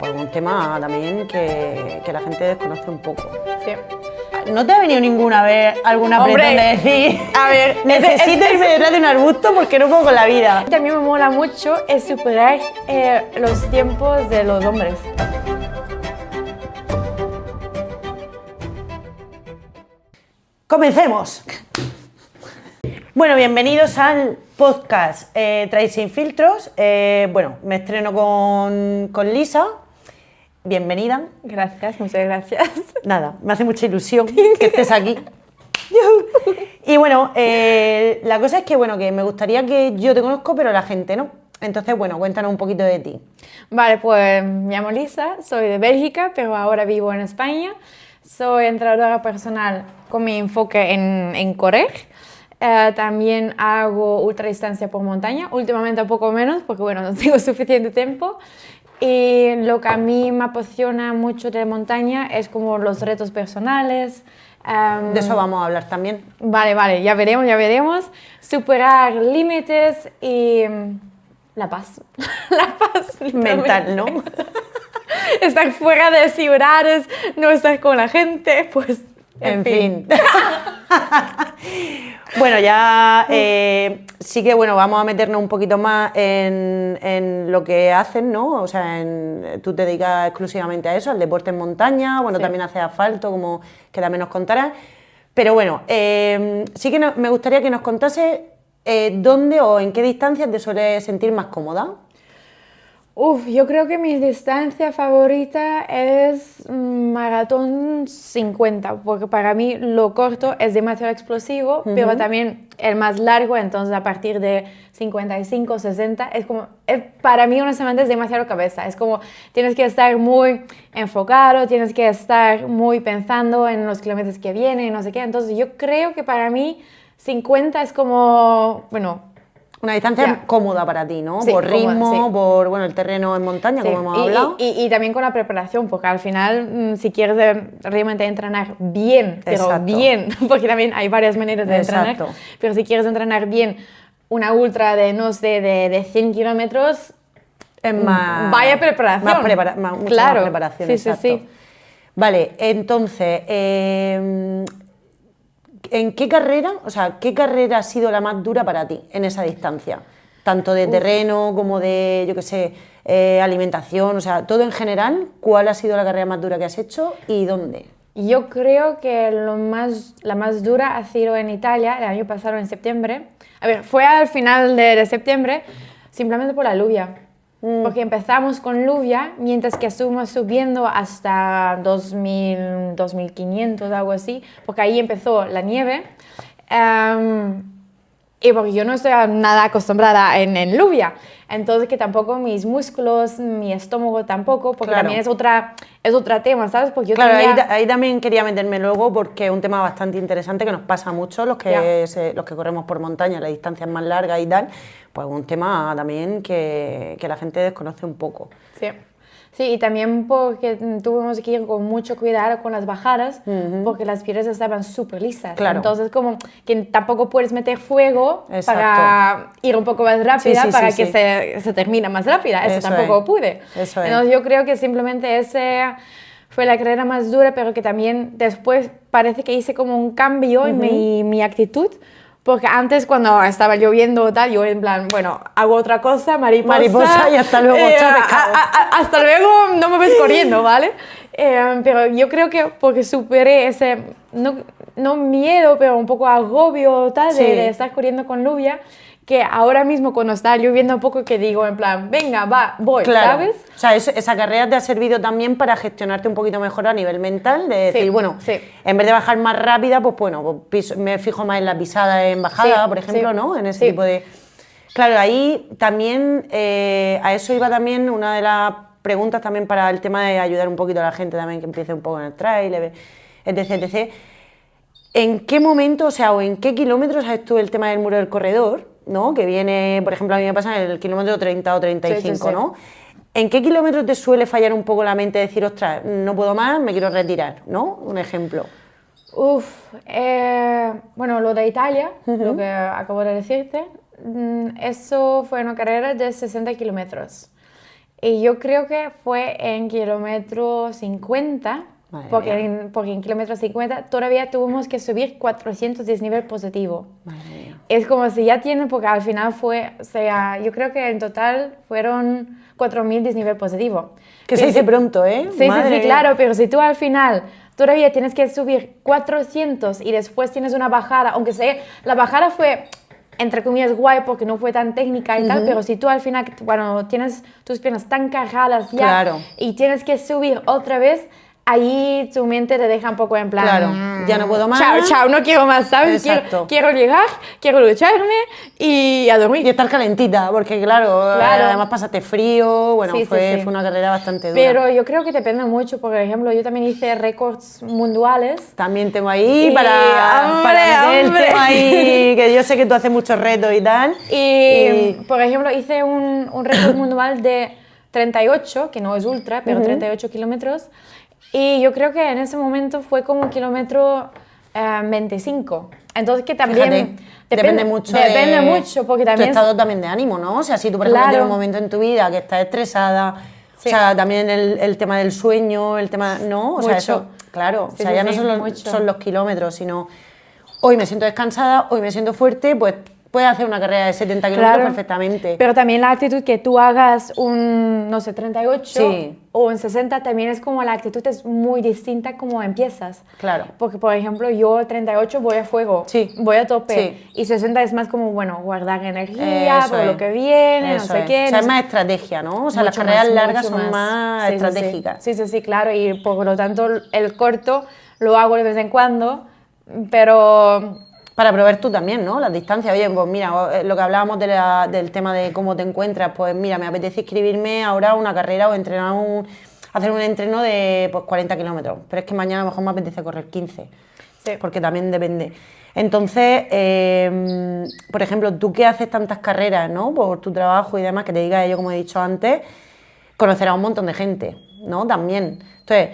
pues un tema también que la gente desconoce un poco. Sí. ¿No te ha venido ninguna vez algún apretón de decir, a ver, necesito irme detrás de un arbusto porque no puedo con la vida? También me mola mucho es superar los tiempos de los hombres. ¡Comencemos! Bueno, bienvenidos al podcast Trae sin filtros. Bueno, me estreno con Lisa. Bienvenida. Gracias, muchas gracias. Nada, me hace mucha ilusión que estés aquí. Y bueno, la cosa es que, bueno, que me gustaría que yo te conozco, pero la gente no. Entonces, bueno, cuéntanos un poquito de ti. Vale, pues me llamo Lisa, soy de Bélgica, pero ahora vivo en España. Soy entrenadora personal con mi enfoque en correr. También hago ultradistancia por montaña, últimamente un poco menos, porque bueno, no tengo suficiente tiempo. Y lo que a mí me apasiona mucho de montaña es como los retos personales. De eso vamos a hablar también. Vale, ya veremos. Superar límites y la paz. La paz mental, ¿no? Estar fuera de ciudades, no estar con la gente, pues en fin. Bueno, ya sí que bueno, vamos a meternos un poquito más en lo que hacen, ¿no? O sea, tú te dedicas exclusivamente a eso, al deporte en montaña, bueno, sí. También haces asfalto, como que también nos contarás. Pero bueno, sí que me gustaría que nos contase dónde o en qué distancias te sueles sentir más cómoda. Yo creo que mi distancia favorita es maratón 50, porque para mí lo corto es demasiado explosivo, pero también el más largo, entonces a partir de 55, 60, para mí honestamente es demasiado cabeza, es como tienes que estar muy enfocado, tienes que estar muy pensando en los kilómetros que vienen, no sé qué, entonces yo creo que para mí 50 es como, bueno... Una distancia cómoda para ti, ¿no? Sí, por ritmo, cómoda, sí. Por bueno, el terreno en montaña, sí. como hemos hablado. Y también con la preparación, porque al final, si quieres realmente entrenar bien, pero Exacto. bien, porque también hay varias maneras de entrenar, pero si quieres entrenar bien una ultra de, no sé, de 100 kilómetros, es más... vaya preparación. Mucha más preparación, exacto. Sí. Vale, entonces... ¿En qué carrera ha sido la más dura para ti en esa distancia? Tanto de terreno como de, yo qué sé, alimentación, o sea, todo en general, ¿cuál ha sido la carrera más dura que has hecho y dónde? Yo creo que la más dura ha sido en Italia, el año pasado en septiembre. A ver, fue al final de septiembre, simplemente por la lluvia. Porque empezamos con lluvia, mientras que estuvimos subiendo hasta 2000, 2500, algo así, porque ahí empezó la nieve. Y porque yo no estoy nada acostumbrada en lluvia, entonces que tampoco mis músculos, mi estómago tampoco, porque también es otro tema, ¿sabes? Porque yo ahí también quería meterme luego porque es un tema bastante interesante que nos pasa mucho los que corremos por montaña, las distancias más largas y tal, pues un tema también que la gente desconoce un poco. Sí, y también porque tuvimos que ir con mucho cuidado con las bajadas, porque las piedras estaban súper lisas. Claro. Entonces, como que tampoco puedes meter fuego. Exacto. Para ir un poco más rápida, que se termine más rápida. Eso tampoco pude. Entonces, yo creo que simplemente ese fue la carrera más dura, pero que también después parece que hice como un cambio en mi actitud. Porque antes, cuando estaba lloviendo tal, yo en plan, bueno, hago otra cosa, mariposa y hasta luego, hasta luego no me ves corriendo, ¿vale? Pero yo creo que porque superé ese, no miedo, pero un poco agobio tal, de estar corriendo con lluvia, que ahora mismo cuando está lloviendo un poco que digo en plan, venga, voy, ¿sabes? O sea, esa carrera te ha servido también para gestionarte un poquito mejor a nivel mental, de decir, bueno, en vez de bajar más rápida, pues bueno, me fijo más en la pisada en bajada, por ejemplo, ¿no? En ese tipo de... Claro, ahí también, a eso iba también una de las preguntas también para el tema de ayudar un poquito a la gente también que empiece un poco en el trail, etc. ¿En qué momento, o en qué kilómetros sabes tú el tema del muro del corredor? ¿No? Que viene, por ejemplo, a mí me pasa en el kilómetro 30 o 35, ¿no? ¿En qué kilómetros te suele fallar un poco la mente de decir, ostras, no puedo más, me quiero retirar, ¿no? Un ejemplo. Bueno, lo de Italia, lo que acabo de decirte, eso fue una carrera de 60 kilómetros. Y yo creo que fue en kilómetro 50, porque en kilómetro 50 todavía tuvimos que subir 400 desnivel positivo. Madre mía. Es como si ya tienen, porque al final fue, o sea, yo creo que en total fueron 4.000 desnivel positivo. Que se dice pronto, ¿eh? Sí, claro, pero si tú al final todavía tienes que subir 400 y después tienes una bajada, aunque sea, la bajada fue, entre comillas, guay porque no fue tan técnica y tal, pero si tú al final, bueno, tienes tus piernas tan cargadas ya y tienes que subir otra vez, ahí tu mente te deja un poco en plan... Claro, ya no puedo más. Chao, no quiero más, ¿sabes? Quiero llegar, quiero lucharme y a dormir. Y estar calentita, porque claro, además pasaste frío, bueno, fue una carrera bastante dura. Pero yo creo que depende mucho, por ejemplo, yo también hice récords mundiales. También tengo ahí para meter el tema ahí, que yo sé que tú haces muchos retos y tal. Y por ejemplo, hice un récord mundial de 38, que no es ultra, pero 38 kilómetros. Y yo creo que en ese momento fue como kilómetro 25. Entonces que también... Depende mucho porque también... Tu estado también de ánimo, ¿no? O sea, si tú, por ejemplo, tienes un momento en tu vida que estás estresada, o sea, también el tema del sueño, el tema... ¿No? O sea, eso, claro. O sea, ya no son los kilómetros, sino... Hoy me siento descansada, hoy me siento fuerte, pues... Puedes hacer una carrera de 70 kilómetros perfectamente. Pero también la actitud que tú hagas un, no sé, 38 o un 60, también es como la actitud es muy distinta como empiezas. Claro. Porque, por ejemplo, yo 38 voy a fuego, voy a tope. Y 60 es más como, bueno, guardar energía por lo que viene, no sé qué. O sea, es más estrategia, ¿no? O sea, las carreras largas son más estratégicas. Sí, claro. Y por lo tanto, el corto lo hago de vez en cuando, pero... Para probar tú también, ¿no? Las distancias. Oye, pues mira, lo que hablábamos del tema de cómo te encuentras, pues mira, me apetece inscribirme ahora a una carrera o hacer un entreno de 40 kilómetros. Pero es que mañana a lo mejor me apetece correr 15. Sí. Porque también depende. Entonces, por ejemplo, tú que haces tantas carreras, ¿no? Por tu trabajo y demás, que te diga ello, como he dicho antes, conocerás a un montón de gente, ¿no? También. Entonces...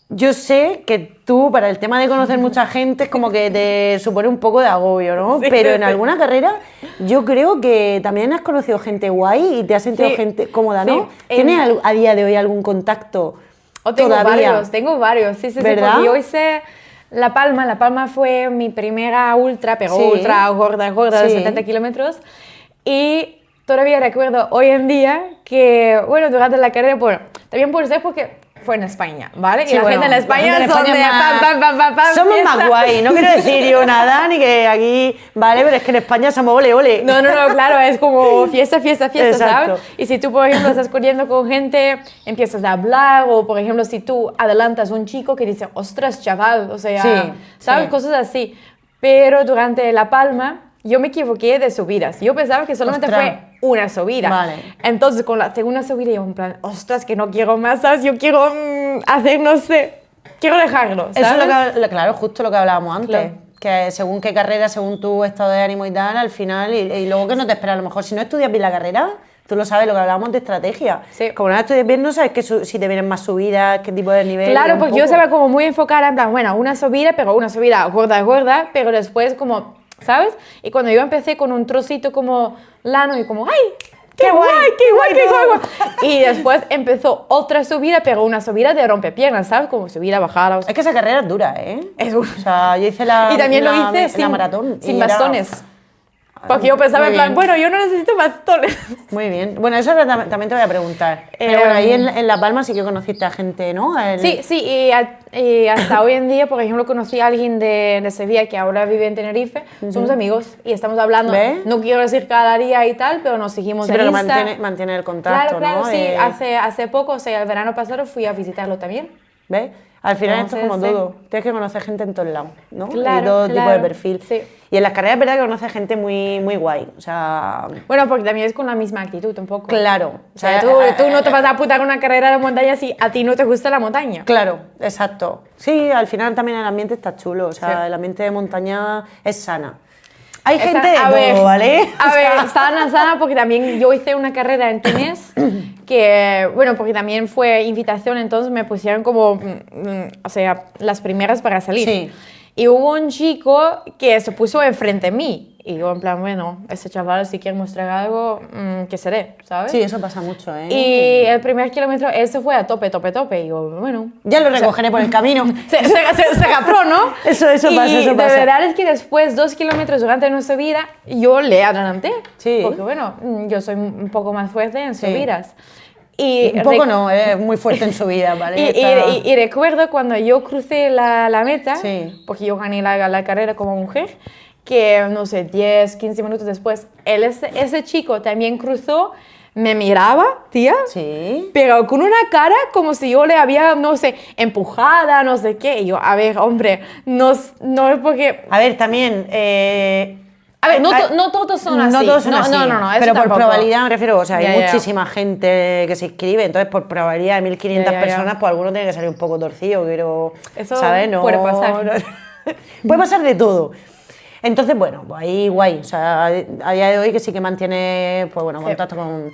Yo sé que tú, para el tema de conocer mucha gente, es como que te supone un poco de agobio, ¿no? Pero en alguna carrera, yo creo que también has conocido gente guay y te has sentido gente cómoda, ¿no? ¿Tienes a día de hoy algún contacto todavía? Tengo varios, sí, ¿verdad? Porque yo hice La Palma fue mi primera ultra, pero ultra gorda de 70 kilómetros. Y todavía recuerdo hoy en día que, bueno, durante la carrera, bueno, también puede ser porque... fue en España, ¿vale? Y la gente en España somos más guay, no quiero decir yo nada, ni que aquí, ¿vale? Pero es que en España somos ole. No, claro, es como fiesta, ¿sabes? Y si tú, por ejemplo, estás corriendo con gente, empiezas a hablar, o por ejemplo, si tú adelantas a un chico que dice, ostras, chaval, o sea, ¿sabes? Cosas así. Pero durante La Palma, yo me equivoqué de subidas. Yo pensaba que solamente fue una subida. Vale. Entonces, con la segunda subida, yo en plan, ostras, que no quiero más, ¿sabes? Yo quiero hacer, no sé, quiero dejarlo, ¿sabes? Eso es claro, justo lo que hablábamos antes. Claro. Que según qué carrera, según tu estado de ánimo y tal, al final, y luego que no te espera, a lo mejor si no estudias bien la carrera, tú lo sabes, lo que hablábamos de estrategia. Sí. Como no la estudias bien, no sabes si te vienen más subidas, qué tipo de nivel. Claro, porque yo estaba como muy enfocada en plan, bueno, una subida, pero una subida gorda, pero después como... ¿sabes? Y cuando yo empecé con un trocito como lano y como, ¡ay! ¡Qué guay! Y después empezó otra subida, pero una subida de rompepiernas, ¿sabes? Como subida, bajada. Es que esa carrera es dura, ¿eh? Es dura. O sea, yo hice la maratón. Sin bastones. Porque yo pensaba en plan, bueno, yo no necesito bastones. Muy bien. Bueno, eso también te voy a preguntar. Pero bueno, ahí en La Palma sí que conociste a gente, ¿no? Sí, y hasta hoy en día, por ejemplo, conocí a alguien de Sevilla que ahora vive en Tenerife. Somos amigos y estamos hablando. ¿Ves? No quiero decir cada día y tal, pero nos seguimos en Insta. Pero mantiene el contacto, claro, ¿no? Sí, hace poco, o sea, el verano pasado fui a visitarlo también. ¿Ves? Al final esto es como todo. Tienes que conocer gente en todos lados, ¿no? Claro, y todo tipo de perfil. Sí. Y en las carreras es verdad que conoces gente muy, muy guay. O sea... Bueno, porque también es con la misma actitud un poco. Claro. O sea, tú no te vas a apuntar a una carrera de montaña si a ti no te gusta la montaña. Claro, exacto. Sí, al final también el ambiente está chulo. O sea, el ambiente de montaña es sana. Hay gente de todo, ¿vale? A ver, sana, porque también yo hice una carrera en Túnez que, bueno, porque también fue invitación, entonces me pusieron como, o sea, las primeras para salir. Sí. Y hubo un chico que se puso enfrente de mí y yo en plan, bueno, ese chaval si quiere mostrar algo, ¿qué seré? ¿Sabes? Sí, eso pasa mucho, ¿eh? Y el primer kilómetro él se fue a tope, y yo, bueno... Ya lo recogeré por el camino. Se agapró, ¿no? Eso pasa, y de verdad es que después, 2 kilómetros durante nuestra vida, yo le adelanté. Sí. Porque bueno, yo soy un poco más fuerte en subidas. Y un poco no, es muy fuerte en su vida, ¿vale? Y recuerdo cuando yo crucé la meta, sí. porque yo gané la carrera como mujer, que no sé, 10, 15 minutos después, ese chico también cruzó, me miraba, tía, sí. pero con una cara como si yo le había, no sé, empujada, no sé qué. Y yo, a ver, hombre, no es porque... A ver, también... A ver, no todos son así. No todos son así. No, pero por tampoco. probabilidad me refiero, o sea, hay muchísima gente que se inscribe, entonces por probabilidad de 1500 personas, pues alguno tiene que salir un poco torcido, pero, eso ¿sabes? No, puede pasar. Puede pasar de todo. Entonces, bueno, pues ahí guay, o sea, a día de hoy que sí que mantiene, pues bueno, contacto con...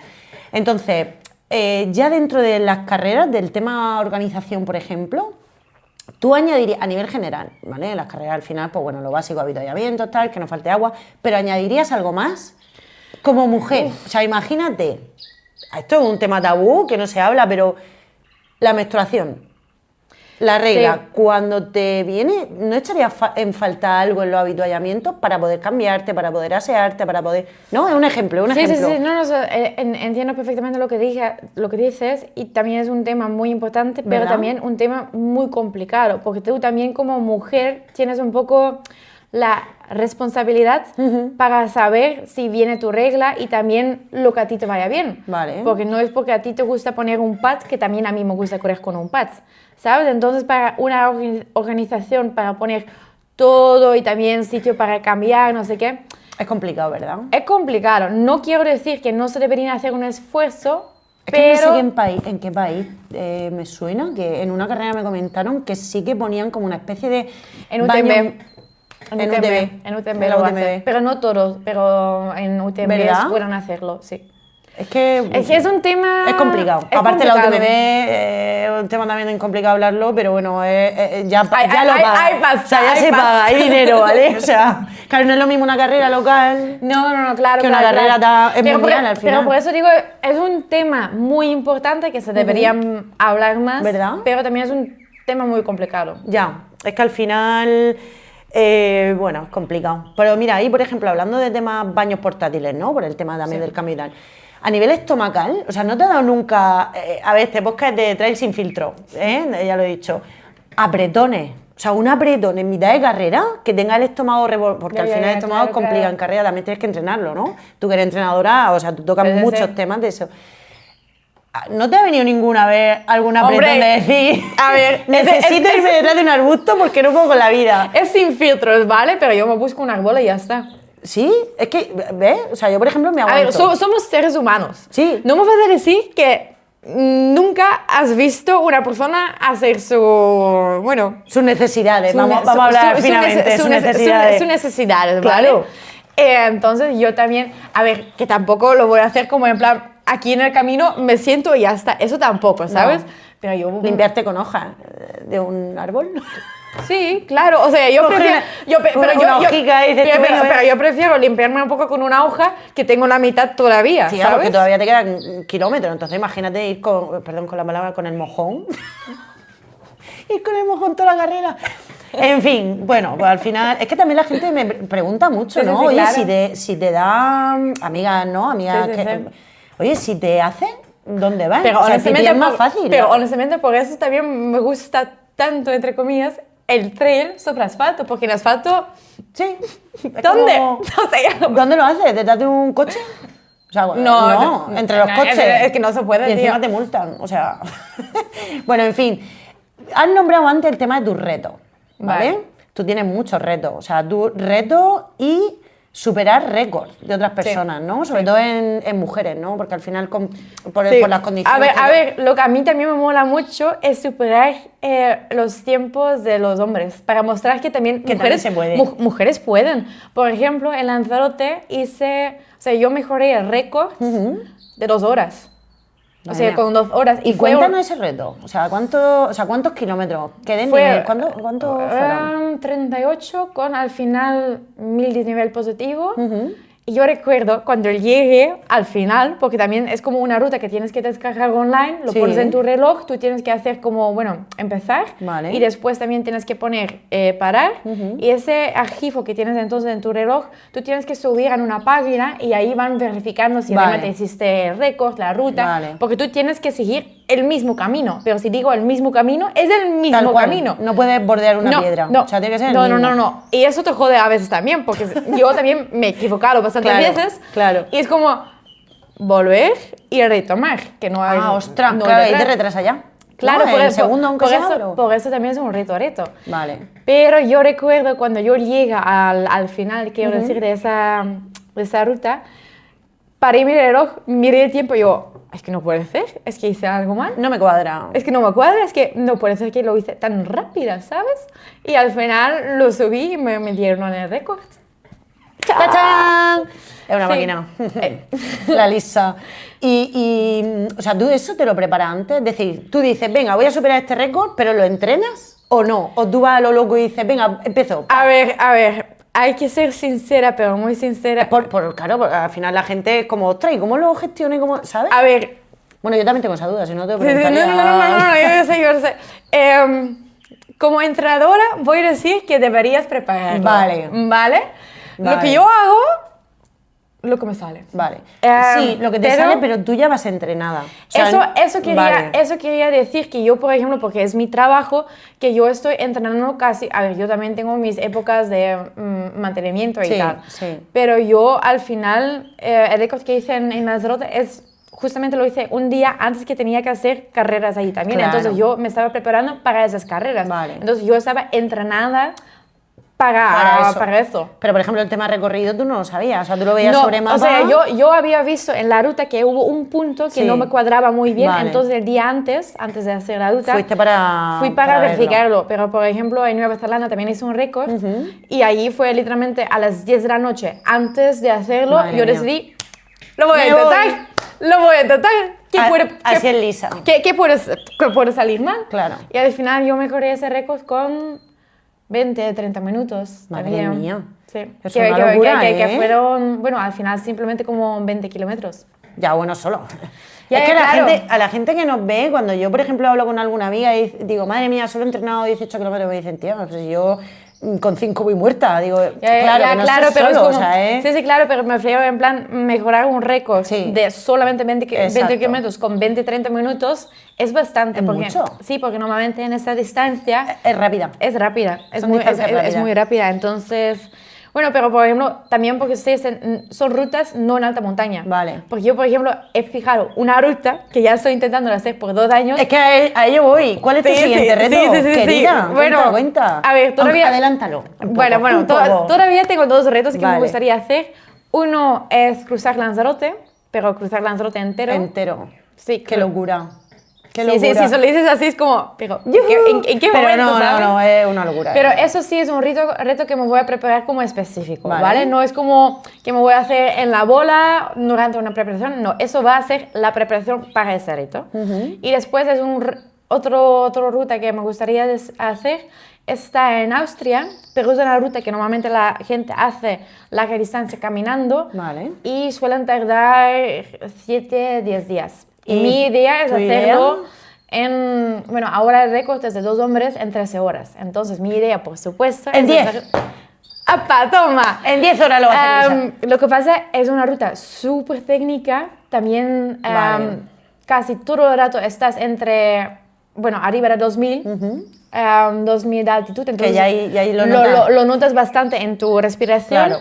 Entonces, ya dentro de las carreras, del tema organización, por ejemplo, tú añadirías, a nivel general, ¿vale? En las carreras al final, pues bueno, lo básico, avituallamientos, tal, que no falte agua, pero ¿añadirías algo más? Como mujer, o sea, imagínate, esto es un tema tabú, que no se habla, pero la menstruación, la regla, cuando te viene, ¿no echarías en falta algo en los avituallamientos para poder cambiarte, para poder asearte, para poder...? ¿No? Es un ejemplo, Sí, no, entiendo perfectamente lo que dices y también es un tema muy importante, pero ¿verdad? también un tema muy complicado, porque tú también como mujer tienes un poco la responsabilidad para saber si viene tu regla y también lo que a ti te vaya bien. Vale. Porque no es porque a ti te gusta poner un pad que también a mí me gusta correr con un pad, ¿sabes? Entonces para una organización, para poner todo y también sitio para cambiar, no sé qué... Es complicado, ¿verdad? Es complicado. No quiero decir que no se debería hacer un esfuerzo, es que pero... no sé en qué país me suena, que en una carrera me comentaron que sí que ponían como una especie de En baño... En UTMB lo hacen. Pero no todos, pero en UTMB pueden hacerlo, sí. Es que es un tema... Es complicado. Aparte la UTMB es un tema también complicado hablarlo, pero bueno, ya lo paga. O sea, ya se paga, hay dinero, ¿vale? O sea, claro, no es lo mismo una carrera local... No, claro. Que una carrera es mundial al final. Pero por eso digo, es un tema muy importante que se debería hablar más, ¿verdad? pero también es un tema muy complicado. Ya, es que al final... bueno, es complicado. Pero mira, ahí por ejemplo, hablando de temas baños portátiles, ¿no? Por el tema también del cambio y tal. A nivel estomacal, o sea, ¿no te ha dado nunca... a ver, este podcast es de Trail sin filtro, ya lo he dicho. Apretones. O sea, un apretón en mitad de carrera que tenga el estómago porque al final el estómago es complicado en carrera, también tienes que entrenarlo, ¿no? Tú que eres entrenadora, o sea, tú tocas muchos temas de eso. ¿No te ha venido ninguna vez algún apretón de decir, a ver, necesito irme detrás de un arbusto porque no puedo con la vida? Es sin filtros, ¿vale? Pero yo me busco un árbol y ya está. Sí, es que, ¿ves? O sea, yo por ejemplo me aguanto. A ver, somos seres humanos. Sí. No me vas a decir que nunca has visto una persona hacer sus necesidades, vamos a hablar finalmente, sus necesidades. Sus necesidades, ¿vale? Claro. Entonces yo también, a ver, que tampoco lo voy a hacer como en plan, aquí en el camino me siento y ya está, eso tampoco, ¿sabes? No. Pero yo... Limpiarte con hojas de un árbol. Sí, claro, o sea, yo prefiero... Pero yo prefiero limpiarme un poco con una hoja que tengo la mitad todavía, sí, ¿sabes? Porque todavía te quedan kilómetros, entonces imagínate ir con, perdón con la palabra, con el mojón. Ir con el mojón toda la carrera. En fin, bueno, pues al final... Es que también la gente me pregunta mucho, ¿no? Sí, oye, claro. si te da... Amigas, ¿no? Amigas que... Oye, si te hacen, ¿dónde vas? Pero o sea, honestamente es más fácil. Pero honestamente por eso también me gusta tanto, entre comillas, el trail sobre asfalto, porque en asfalto... Sí. ¿Dónde? Como... No sé. ¿Dónde lo haces? ¿Detrás de un coche? O sea, no, entre los coches. Es que no se puede, y encima te multan, o sea... Bueno, en fin. Has nombrado antes el tema de tus retos, ¿vale? Tú tienes muchos retos, o sea, tu reto y superar récords de otras personas, ¿no? Sobre todo en mujeres, ¿no? Porque al final, por las condiciones... A ver, lo que a mí también me mola mucho es superar los tiempos de los hombres, para mostrar que también mujeres pueden. Por ejemplo, en Lanzarote yo mejoré el récord de 2 horas. O sea, con 2 horas. Y cuéntanos ese reto. O sea, ¿cuántos kilómetros? ¿Cuánto fueron? 38 con al final 1000 de nivel positivo. Y yo recuerdo cuando llegué al final, porque también es como una ruta que tienes que descargar online, lo pones en tu reloj, tú tienes que hacer como, bueno, empezar, y después también tienes que poner parar, y ese archivo que tienes entonces en tu reloj, tú tienes que subir en una página y ahí van verificando si realmente hiciste el récord, la ruta, porque tú tienes que seguir el mismo camino, pero si digo el mismo camino, es el mismo camino. No puedes bordear una piedra. No, o sea, tiene que ser el mismo. No. Y eso te jode a veces también, porque yo también me he equivocado bastantes veces. Claro. Y es como volver y retomar, que no hay... ostras, claro, ahí te retrasa ya. Claro, ¿no? segundo aunque sea, por eso también es un reto. Vale. Pero yo recuerdo cuando yo llegué al final, quiero decir, de esa ruta, paré mi reloj, miré el tiempo y yo... Es que no puede ser, es que hice algo mal. No me cuadra. Es que no me cuadra, es que no puede ser que lo hice tan rápida, ¿sabes? Y al final lo subí y me dieron el récord. ¡Tachán! Es una máquina. La Lisa. O sea, ¿tú eso te lo preparas antes? Es decir, tú dices, venga, voy a superar este récord, pero ¿lo entrenas o no? ¿O tú vas a lo loco y dices, venga, empiezo? A ver, hay que ser sincera, pero muy sincera. Claro, porque al final la gente es como, ostras, ¿y cómo lo gestiono? ¿Sabes? A ver... Bueno, yo también tengo esa duda, si no te preguntaría... No, yo sé. Como entrenadora voy a decir que deberías prepararlo. ¿Vale? Lo que yo hago, lo que me sale. Vale. Sí, lo que te sale, pero tú ya vas entrenada. O sea, eso quería decir que yo, por ejemplo, porque es mi trabajo, que yo estoy entrenando casi... A ver, yo también tengo mis épocas de mantenimiento y tal. Sí. Pero yo, al final, el récord que hice en Lanzarote es... Justamente lo hice un día antes que tenía que hacer carreras ahí también. Claro. Entonces yo me estaba preparando para esas carreras. Vale. Entonces yo estaba entrenada para eso. Pero, por ejemplo, el tema recorrido tú no lo sabías, o sea, tú lo veías sobre mapa. O sea, yo había visto en la ruta que hubo un punto que no me cuadraba muy bien, entonces el día antes de hacer la ruta, fui para verificarlo. Pero, por ejemplo, en Nueva Zelanda también hice un récord y allí fue literalmente a las 10 de la noche. Antes de hacerlo, yo decidí, lo voy a intentar. Así es Lisa. ¿Qué puede salir mal? Claro. Y al final yo me corrí ese récord con 20, 30 minutos. Madre mía. Sí. Es una locura, que fueron, bueno, al final simplemente como 20 kilómetros. Ya, bueno, solo. Es que a la gente que nos ve, cuando yo, por ejemplo, hablo con alguna amiga y digo, madre mía, solo he entrenado 18 kilómetros, me dicen, tía, pues yo con 5 voy muerta. Digo, claro, pero solo, es como, sí, claro, pero me refiero en plan mejorar un récord de solamente 20 kilómetros con 20-30 minutos es bastante. ¿Es mucho? Sí, porque normalmente en esta distancia... Es rápida. Es muy rápida, entonces... Bueno, pero por ejemplo, también porque son rutas no en alta montaña. Vale. Porque yo, por ejemplo, he fijado una ruta que ya estoy intentando hacer por 2 años. Es que a ello voy. ¿Cuál es tu siguiente reto? Querida, bueno, cuenta. A ver, todavía... Adelántalo. Bueno, todavía tengo 2 retos que me gustaría hacer. Uno es cruzar Lanzarote, pero cruzar Lanzarote entero. Entero. Sí. Qué locura. Sí, si lo dices así es como, pero ¿en qué momento? No, es una locura. Pero eso sí es un reto que me voy a preparar como específico, ¿vale? No es como que me voy a hacer en la bola durante una preparación, no, eso va a ser la preparación para ese reto. Y después es otro ruta que me gustaría hacer, está en Austria, pero es una ruta que normalmente la gente hace larga distancia caminando y suelen tardar 7-10 días. Y mi idea es hacerlo bueno, ahora el récord es de 2 hombres en 13 horas. Entonces, mi idea, por supuesto... En 10. ¡Apa, toma! En 10 horas lo vas a hacer. Lo que pasa es una ruta súper técnica. También casi todo el rato estás entre... Bueno, arriba de 2000. 2000 de altitud. Entonces, que ya ahí lo notas. Lo notas bastante en tu respiración.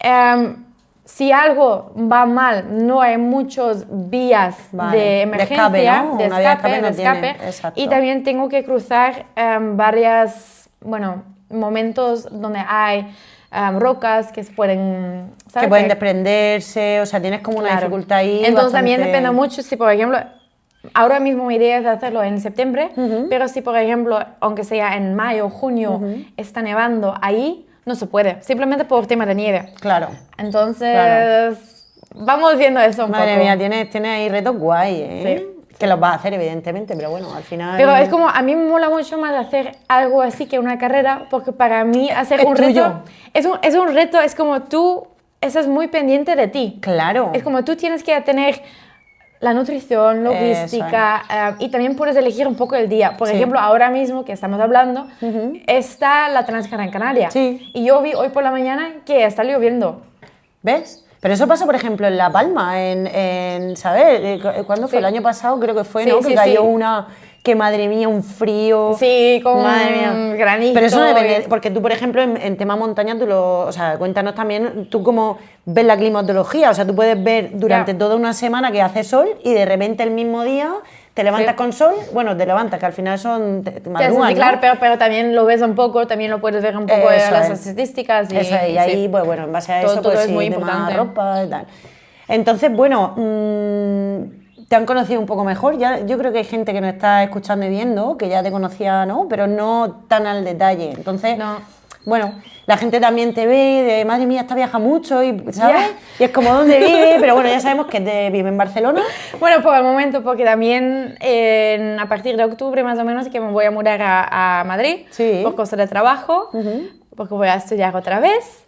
Claro. Si algo va mal, no hay muchas vías de emergencia, de escape. Y también tengo que cruzar varios momentos donde hay rocas que se pueden... ¿sabes? Que pueden desprenderse, o sea, tienes como una dificultad ahí. Entonces también depende mucho si, por ejemplo, ahora mismo mi idea es hacerlo en septiembre, pero si, por ejemplo, aunque sea en mayo o junio, está nevando ahí, no se puede, simplemente por tema de nieve. Claro. Entonces, vamos viendo eso un poco. Madre mía, tienes ahí retos guay, ¿eh? Sí. Que los vas a hacer, evidentemente, pero bueno, al final... Pero es como, a mí me mola mucho más hacer algo así que una carrera, porque para mí hacer Es un tuyo. reto... Es un reto, es como tú estás muy pendiente de ti. Claro. Es como tú tienes que tener la nutrición, logística, y también puedes elegir un poco el día. Por ejemplo, ahora mismo que estamos hablando, está la Transgran Canaria. Sí. Y yo vi hoy por la mañana que está lloviendo. ¿Ves? Pero eso pasa, por ejemplo, en La Palma, ¿sabes? ¿Cuándo fue? Sí. El año pasado creo que fue, Sí, ¿no? sí, Que cayó sí. una... Que madre mía, un frío. Sí, con Madre mía. granito. Pero eso depende, porque tú, por ejemplo, en tema montaña, o sea, cuéntanos también tú cómo ves la climatología. O sea, tú puedes ver durante toda una semana que hace sol y de repente el mismo día te levantas con sol. Bueno, te levantas, que al final te madrugas, sí, ¿no? claro, pero también lo ves un poco, también lo puedes ver un poco en las estadísticas. Y, eso es, y ahí, pues bueno, en base a eso, todo pues es sí, muy tema importante. ropa y tal. Entonces, bueno, te han conocido un poco mejor. Ya, yo creo que hay gente que nos está escuchando y viendo, que ya te conocía, ¿no? Pero no tan al detalle. Entonces, bueno, la gente también te ve de, madre mía, esta viaja mucho, y, ¿sabes? Y es como, ¿dónde vive? Pero bueno, ya sabemos que vive en Barcelona. Bueno, por el momento, porque también a partir de octubre más o menos que me voy a mudar a Madrid, por cosas de trabajo, porque voy a estudiar otra vez.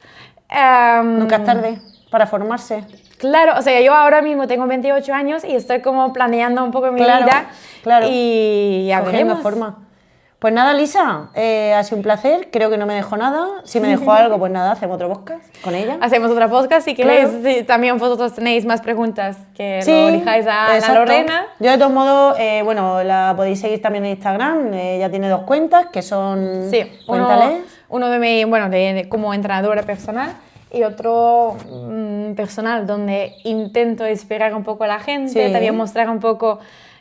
Nunca es tarde para formarse. Claro, o sea, yo ahora mismo tengo 28 años y estoy como planeando un poco mi vida. Claro. Y ya cogiendo veremos. forma. Pues nada, Lisa, ha sido un placer. Creo que no me dejó nada. Si me dejó algo, pues nada, hacemos otro podcast con ella. Hacemos otra podcast y que si también vosotros tenéis más preguntas que lo dijáis a Ana Lorena. Yo de todos modos, bueno, la podéis seguir también en Instagram. Ya tiene 2 cuentas que son... Sí, cuéntales. uno de como entrenadora personal y otro personal donde intento inspirar un poco a la gente, también mostrar un poco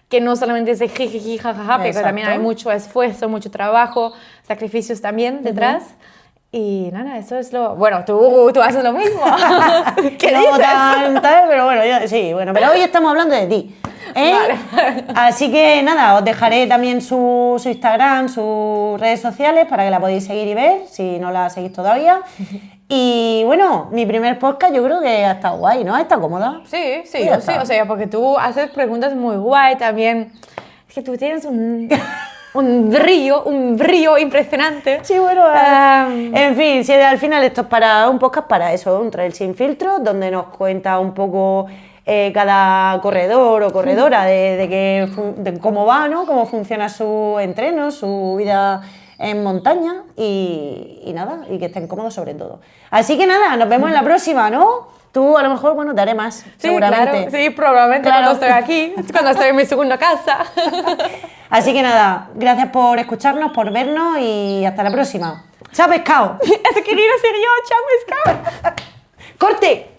que no solamente es de jiji, jajaja, pero también hay mucho esfuerzo, mucho trabajo, sacrificios también detrás. Y nada, eso es lo... Bueno, tú haces lo mismo. ¿Qué no dices? Tal, pero bueno, sí, bueno, pero hoy estamos hablando de ti. Vale. Así que nada, os dejaré también su Instagram, sus redes sociales para que la podáis seguir y ver, si no la seguís todavía. Y bueno, mi primer podcast yo creo que ha estado guay, ¿no? ¿Ha estado cómoda? Sí, yo sí, o sea, porque tú haces preguntas muy guay también. Es que tú tienes un brillo impresionante. Sí, bueno, en fin, si al final esto es para un podcast para eso, un trail sin filtro, donde nos cuenta un poco cada corredor o corredora de cómo va, ¿no? Cómo funciona su entreno, su vida en montaña y nada, y que estén cómodos sobre todo. Así que nada, nos vemos en la próxima, ¿no? Tú a lo mejor, bueno, te haré más, seguramente. Claro, sí, probablemente cuando estoy aquí, cuando estoy en mi segunda casa. Así que nada, gracias por escucharnos, por vernos y hasta la próxima. ¡Chao, pescado! Eso quería decir yo, chao, pescado. ¡Corte!